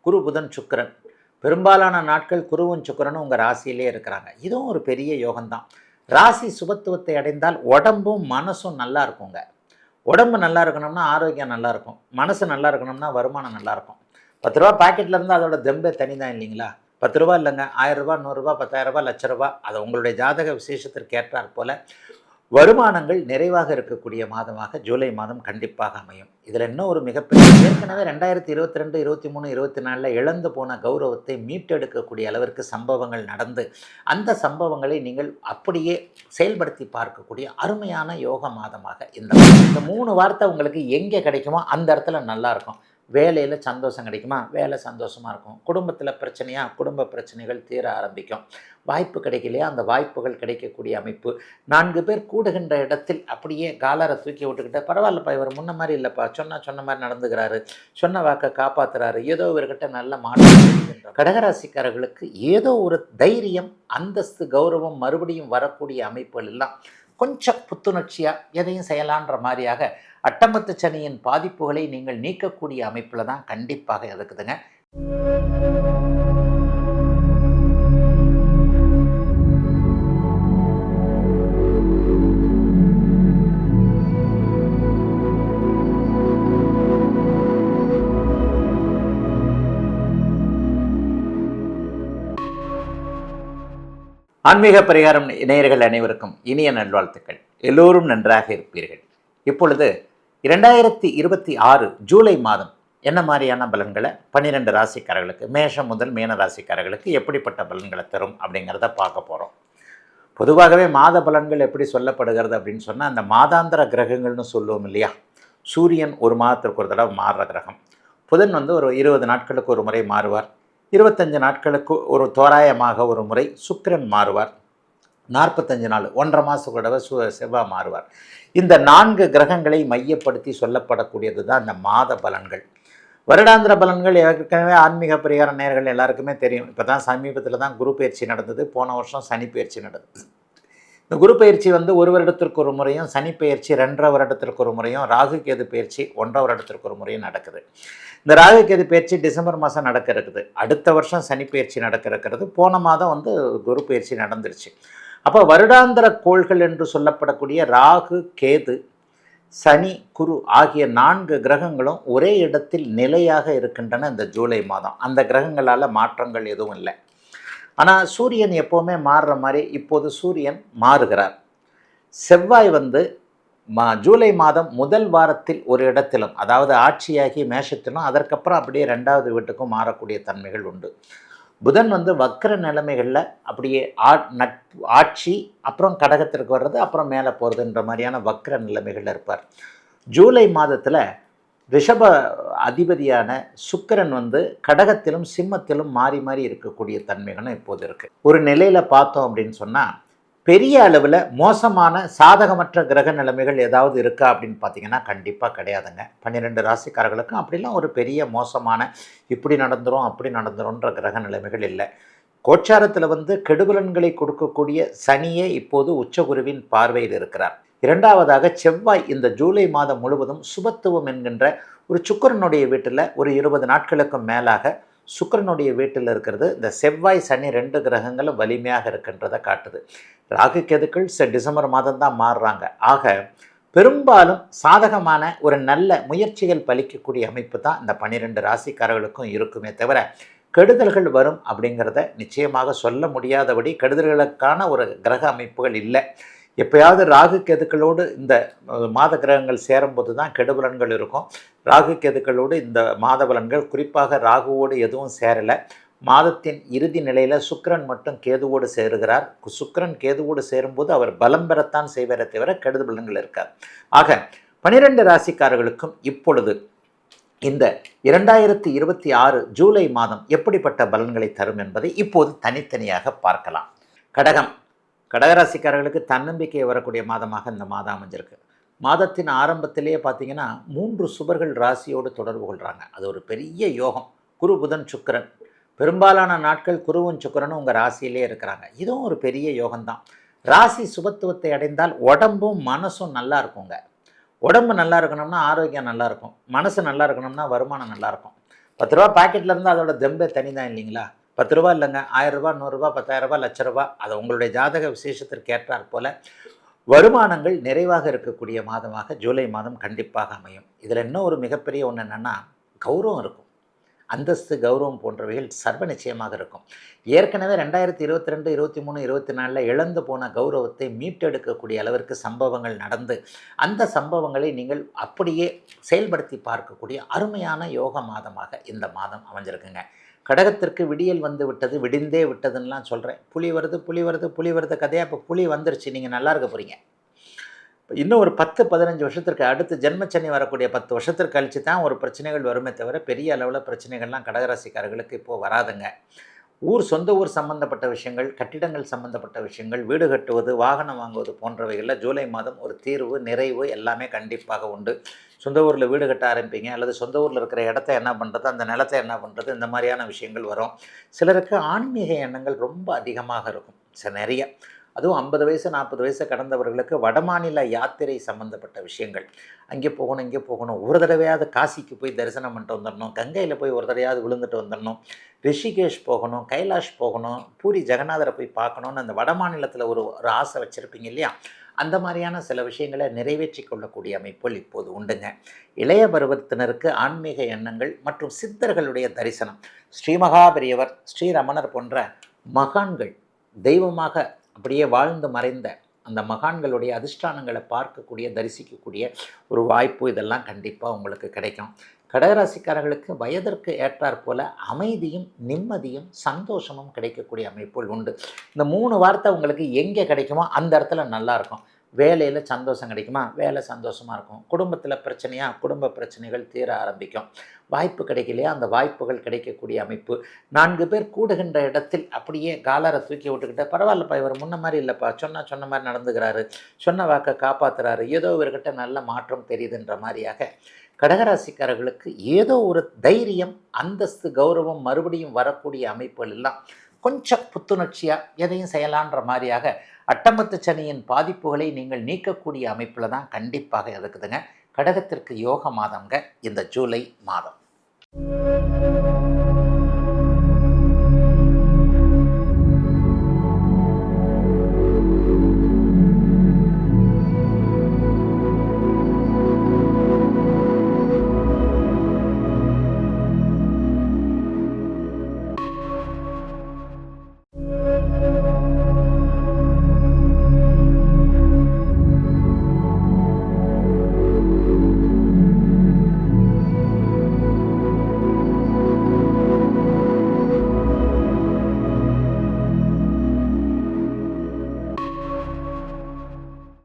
குரு புதன் சுக்கிரன் பெரும்பாலான நாட்கள் குருவும் சுக்கிரனும் உங்கள் ராசியிலே இருக்கிறாங்க. இதுவும் ஒரு பெரிய யோகம்தான். ராசி சுபத்துவத்தை அடைந்தால் உடம்பும் மனசும் நல்லா இருக்குங்க. உடம்பு நல்லா இருக்கணும்னா ஆரோக்கியம் நல்லா இருக்கும், மனசு நல்லா இருக்கணும்னா வருமானம் நல்லா இருக்கும். 10 ரூபா பாக்கெட்டில் இருந்தால் அதோட தெம்பே தனி தான் இல்லைங்களா? 10 ரூபா இல்லைங்க, 1000 ரூபா, 100 ரூபா, 10,000 ரூபா, லட்ச ரூபா, அது உங்களுடைய ஜாதக விசேஷத்திற்கு ஏற்றாற் போல வருமானங்கள் நிறைவாக இருக்கக்கூடிய மாதமாக ஜூலை மாதம் கண்டிப்பாக அமையும். இதில் இன்னும் ஒரு மிகப்பெரிய, ஏற்கனவே 2022, 23, 24 இழந்து போன கௌரவத்தை மீட்டெடுக்கக்கூடிய அளவிற்கு சம்பவங்கள் நடந்து, அந்த சம்பவங்களை நீங்கள் அப்படியே செயல்படுத்தி பார்க்கக்கூடிய அருமையான யோக மாதமாக இந்த 3 வார்த்தை உங்களுக்கு எங்கே கிடைக்குமோ அந்த இடத்துல நல்லாயிருக்கும். வேலையில் சந்தோஷம் கிடைக்குமா, வேலை சந்தோஷமாக இருக்கும். குடும்பத்தில் பிரச்சனையா, குடும்ப பிரச்சனைகள் தீர ஆரம்பிக்கும். வாய்ப்பு கிடைக்கலையா, அந்த வாய்ப்புகள் கிடைக்கக்கூடிய அமைப்பு. 4 பேர் கூடுகின்ற இடத்தில் அப்படியே காலரை தூக்கி விட்டுக்கிட்டு, பரவாயில்லப்பா இவர் முன்ன மாதிரி இல்லைப்பா, சொன்ன மாதிரி நடந்துக்கிறாரு, சொன்ன வாக்கை காப்பாற்றுறாரு, ஏதோ இவர்கிட்ட நல்ல மாற்றம். கடகராசிக்காரர்களுக்கு ஏதோ ஒரு தைரியம், அந்தஸ்து, கௌரவம் மறுபடியும் வரக்கூடிய அமைப்புகள் எல்லாம் கொஞ்சம் புத்துணர்ச்சியாக எதையும் செய்யலான்ற மாதிரியாக அட்டமத்து சனியின் பாதிப்புகளை நீங்கள் நீக்கக்கூடிய அமைப்பில் தான் கண்டிப்பாக இருக்குதுங்க. ஆன்மீக பரிகாரம் நேயர்கள் அனைவருக்கும் இனிய நல்வாழ்த்துக்கள். எல்லோரும் நன்றாக இருப்பீர்கள். இப்பொழுது 2026 ஜூலை மாதம் என்ன மாதிரியான பலன்களை 12 ராசிக்காரர்களுக்கு, மேஷம் முதல் மீன ராசிக்காரர்களுக்கு எப்படிப்பட்ட பலன்களை தரும் அப்படிங்கிறத பார்க்க போகிறோம். பொதுவாகவே மாத பலன்கள் எப்படி சொல்லப்படுகிறது அப்படின்னு சொன்னால், அந்த மாதாந்திர கிரகங்கள்னு சொல்லுவோம் இல்லையா? சூரியன் ஒரு மாதத்திற்கு ஒரு தடவை மாறுற கிரகம். புதன் ஒரு 20 நாட்களுக்கு ஒரு முறை மாறுவார். 25 நாட்களுக்கு ஒரு தோராயமாக ஒரு முறை சுக்கிரன் மாறுவார். 45 நாள், 1.5 மாதத்துக்கு தடவை செவ்வாய் மாறுவார். இந்த 4 கிரகங்களை மையப்படுத்தி சொல்லப்படக்கூடியது தான் இந்த மாத பலன்கள். வருடாந்திர பலன்கள் ஏற்கனவே ஆன்மீக பரிகார நேயர்கள் எல்லாருக்குமே தெரியும். இப்போ தான் சமீபத்தில் தான் குரு பயிற்சி நடந்தது. போன வருஷம் சனி பயிற்சி நடந்தது. இந்த குரு பயிற்சி 1 வருடத்திற்கு ஒரு முறையும், சனி பயிற்சி 2.5 வருடத்திற்கு ஒரு முறையும், ராகு கேது பயிற்சி 1.5 வருடத்திற்கு ஒரு முறையும் நடக்குது. இந்த ராகு கேது பயிற்சி டிசம்பர் மாதம் நடக்க இருக்குது. அடுத்த வருஷம் சனி பயிற்சி நடக்க இருக்கிறது. போன மாதம் குரு பயிற்சி நடந்துருச்சு. அப்போ வருடாந்திர கோள்கள் என்று சொல்லப்படக்கூடிய ராகு, கேது, சனி, குரு ஆகிய 4 கிரகங்களும் ஒரே இடத்தில் நிலையாக இருக்கின்றன இந்த ஜூலை மாதம். அந்த கிரகங்களால் மாற்றங்கள் எதுவும் இல்லை. ஆனால் சூரியன் எப்போவுமே மாறுற மாதிரி இப்போது சூரியன் மாறுகிறார். செவ்வாய் ஜூலை மாதம் முதல் வாரத்தில் ஒரு இடத்திலும், அதாவது ஆட்சியாகி மேஷத்திலும், அதற்கப்புறம் அப்படியே 2வது வீட்டுக்கும் மாறக்கூடிய தன்மைகள் உண்டு. புதன் வக்ர நிலைமைகளில் அப்படியே ஆட்சி, அப்புறம் கடகத்திற்கு வர்றது, அப்புறம் மேலே போகிறதுன்ற மாதிரியான வக்ர நிலைமைகளில் இருப்பார். ஜூலை மாதத்தில் ரிஷப அதிபதியான சுக்கிரன் கடகத்திலும் சிம்மத்திலும் மாறி மாறி இருக்கக்கூடிய தன்மைகளும் இப்போது இருக்குது. ஒரு நிலையில் பார்த்தோம் அப்படின்னு சொன்னால், பெரிய அளவில் மோசமான சாதகமற்ற கிரக நிலைமைகள் ஏதாவது இருக்கா அப்படின்னு பார்த்தீங்கன்னா கண்டிப்பாக கிடையாதுங்க. 12 ராசிக்காரர்களுக்கும் அப்படிலாம் ஒரு பெரிய மோசமான இப்படி நடந்துரும் அப்படி நடந்துரும்ன்ற கிரக நிலைமைகள் இல்லை. கோச்சாரத்தில் கெடுபலன்களை கொடுக்கக்கூடிய சனியே இப்போது உச்சகுருவின் பார்வையில் இருக்கிறார். 2வதாக செவ்வாய் இந்த ஜூலை மாதம் முழுவதும் சுபத்துவம் என்கின்ற ஒரு சுக்கிரனுடைய வீட்டில் ஒரு 20 நாட்களுக்கு மேலாக சுக்கிரனுடைய வீட்டில் இருக்கிறது. இந்த செவ்வாய் சனி 2 கிரகங்களும் வலிமையாக இருக்கின்றதை காட்டுது. ராகு கேதுக்கள் டிசம்பர் மாதம் தான் மாறுறாங்க. ஆக பெரும்பாலும் சாதகமான ஒரு நல்ல முயற்சிகள் பலிக்கக்கூடிய அமைப்பு தான் இந்த 12 ராசிக்காரர்களுக்கும் இருக்குமே தவிர, கெடுதல்கள் வரும் அப்படிங்கிறத நிச்சயமாக சொல்ல முடியாதபடி கெடுதல்களுக்கான ஒரு கிரக அமைப்புகள் இல்லை. எப்போயாவது ராகு கேதுக்களோடு இந்த மாத கிரகங்கள் சேரும்போது தான் கெடுபலன்கள் இருக்கும். ராகு கேதுக்களோடு இந்த மாத பலன்கள், குறிப்பாக ராகுவோடு எதுவும் சேரலை. மாதத்தின் இறுதி நிலையில் சுக்கிரன் மட்டும் கேதுவோடு சேருகிறார். சுக்கிரன் கேதுவோடு சேரும்போது அவர் பலம் பெறத்தான் செய்வதை தவிர கெடுதல் பலன்கள் இருக்கார். ஆக 12 ராசிக்காரர்களுக்கும் இப்பொழுது இந்த 2026 ஜூலை மாதம் எப்படிப்பட்ட பலன்களை தரும் என்பதை இப்போது தனித்தனியாக பார்க்கலாம். கடகராசிக்காரர்களுக்கு தன்னம்பிக்கை வரக்கூடிய மாதமாக இந்த மாதம் அமைஞ்சிருக்கு. மாதத்தின் ஆரம்பத்திலேயே பார்த்தீங்கன்னா 3 சுபர்கள் ராசியோடு தொடர்பு கொள்கிறாங்க. அது ஒரு பெரிய யோகம். குரு புதன் சுக்கிரன் பெரும்பாலான நாட்கள் குருவும் சுக்கிரனும் உங்கள் ராசியிலே இருக்கிறாங்க. இதுவும் ஒரு பெரிய யோகம்தான். ராசி சுபத்துவத்தை அடைந்தால் உடம்பும் மனசும் நல்லா இருக்குங்க. உடம்பு நல்லா இருக்கணும்னா ஆரோக்கியம் நல்லா இருக்கும், மனசு நல்லா இருக்கணும்னா வருமானம் நல்லா இருக்கும். ரூபா பாக்கெட்டில் இருந்தால் அதோட தெம்பே தனி தான் இல்லைங்களா? 10 ரூபா இல்லைங்க, 1000 ரூபா, 100 ரூபா, 10,000 ரூபா, லட்ச ரூபா, அது உங்களுடைய ஜாதக விசேஷத்திற்கு ஏற்றாற் போல வருமானங்கள் நிறைவாக இருக்கக்கூடிய மாதமாக ஜூலை மாதம் கண்டிப்பாக அமையும். இதில் இன்னும் ஒரு மிகப்பெரிய ஒன்று என்னென்னா, கௌரவம் இருக்கும். அந்தஸ்து, கௌரவம் போன்றவைகள் சர்வ நிச்சயமாக இருக்கும். ஏற்கனவே 2022, 23, 24 இழந்து போன கௌரவத்தை மீட்டெடுக்கக்கூடிய அளவிற்கு சம்பவங்கள் நடந்து, அந்த சம்பவங்களை நீங்கள் அப்படியே செயல்படுத்தி பார்க்கக்கூடிய அருமையான யோக மாதமாக இந்த மாதம் அமைஞ்சிருக்குங்க. கடகத்திற்கு விடியல் வந்து விட்டது, விடிந்தே விட்டதுன்னெலாம் சொல்கிறேன். புலி வருது, புலி வருது, புலி வருது கதையாக இப்போ புலி வந்துருச்சு, நீங்கள் நல்லா இருக்க போகிறீங்க. இன்னும் ஒரு 10-15 வருஷத்திற்கு அடுத்து ஜென்மச்சனி வரக்கூடிய 10 வருஷத்திற்கு கழித்து தான் ஒரு பிரச்சனைகள் வருமே தவிர பெரிய அளவில் பிரச்சனைகள்லாம் கடகராசிக்காரர்களுக்கு இப்போது வராதுங்க. சொந்த ஊர் சம்பந்தப்பட்ட விஷயங்கள், கட்டிடங்கள் சம்பந்தப்பட்ட விஷயங்கள், வீடு கட்டுவது, வாகனம் வாங்குவது போன்றவைகளில் ஜூலை மாதம் ஒரு தீர்வு, நிறைவு எல்லாமே கண்டிப்பாக உண்டு. சொந்த ஊரில் வீடு கட்ட ஆரம்பிப்பீங்க, அல்லது சொந்த ஊரில் இருக்கிற இடத்த என்ன பண்ணுறது, அந்த நிலத்தை என்ன பண்ணுறது, இந்த மாதிரியான விஷயங்கள் வரும். சிலருக்கு ஆன்மீக எண்ணங்கள் ரொம்ப அதிகமாக இருக்கும், நிறைய. அதுவும் 50 வயசு 40 வயசு கடந்தவர்களுக்கு வடமாநில யாத்திரை சம்மந்தப்பட்ட விஷயங்கள், அங்கே போகணும் இங்கே போகணும், ஒரு தடவையாவது காசிக்கு போய் தரிசனம் பண்ணிட்டு வந்துடணும், கங்கையில் போய் ஒரு தடவையாவது விழுந்துட்டு வந்துடணும், ரிஷிகேஷ் போகணும், கைலாஷ் போகணும், பூரி ஜெகநாதரை போய் பார்க்கணுன்னு அந்த வடமாநிலத்தில் ஒரு ஆசை வச்சுருப்பீங்க இல்லையா? அந்த மாதிரியான சில விஷயங்களை நிறைவேற்றி கொள்ளக்கூடிய அமைப்புகள் இப்போது உண்டுங்க. இளைய பருவத்தினருக்கு ஆன்மீக எண்ணங்கள் மற்றும் சித்தர்களுடைய தரிசனம், ஸ்ரீமகாபெரியவர், ஸ்ரீரமணர் போன்ற மகான்கள், தெய்வமாக அப்படியே வாழ்ந்து மறைந்த அந்த மகான்களுடைய அதிஷ்டானங்களை பார்க்கக்கூடிய, தரிசிக்கக்கூடிய ஒரு வாய்ப்பு இதெல்லாம் கண்டிப்பாக உங்களுக்கு கிடைக்கும். கடகராசிக்காரர்களுக்கு வயதிற்கு ஏற்றாற் போல அமைதியும், நிம்மதியும், சந்தோஷமும் கிடைக்கக்கூடிய அமைப்புகள் உண்டு. இந்த 3 வார்த்தை உங்களுக்கு எங்கே கிடைக்குமோ அந்த இடத்துல நல்லாயிருக்கும். வேலையில் சந்தோஷம் கிடைக்குமா? வேலை சந்தோஷமாக இருக்கும். குடும்பத்தில் பிரச்சனையா? குடும்ப பிரச்சனைகள் தீர ஆரம்பிக்கும். வாய்ப்பு கிடைக்கலையா? அந்த வாய்ப்புகள் கிடைக்கக்கூடிய அமைப்பு. 4 பேர் கூடுகின்ற இடத்தில் அப்படியே காலரை தூக்கி விட்டுக்கிட்டு, பரவாயில்லப்பா இவர் முன்ன மாதிரி இல்லைப்பா, சொன்ன மாதிரி நடந்துக்கிறாரு, சொன்ன வாக்கை காப்பாற்றுறாரு, ஏதோ இவர்கிட்ட நல்ல மாற்றம் தெரியுதுன்ற மாதிரியாக கடகராசிக்காரர்களுக்கு ஏதோ ஒரு தைரியம், அந்தஸ்து, கௌரவம் மறுபடியும் வரக்கூடிய அமைப்புகள் எல்லாம் கொஞ்சம் புத்துணர்ச்சியாக எதையும் செய்யலான்ற மாதிரியாக அட்டமத்து சனியின் பாதிப்புகளை நீங்கள் நீக்கக்கூடிய அமைப்பில் தான் கண்டிப்பாக இருக்குதுங்க. கடகத்திற்கு யோக மாதங்க இந்த ஜூலை மாதம்.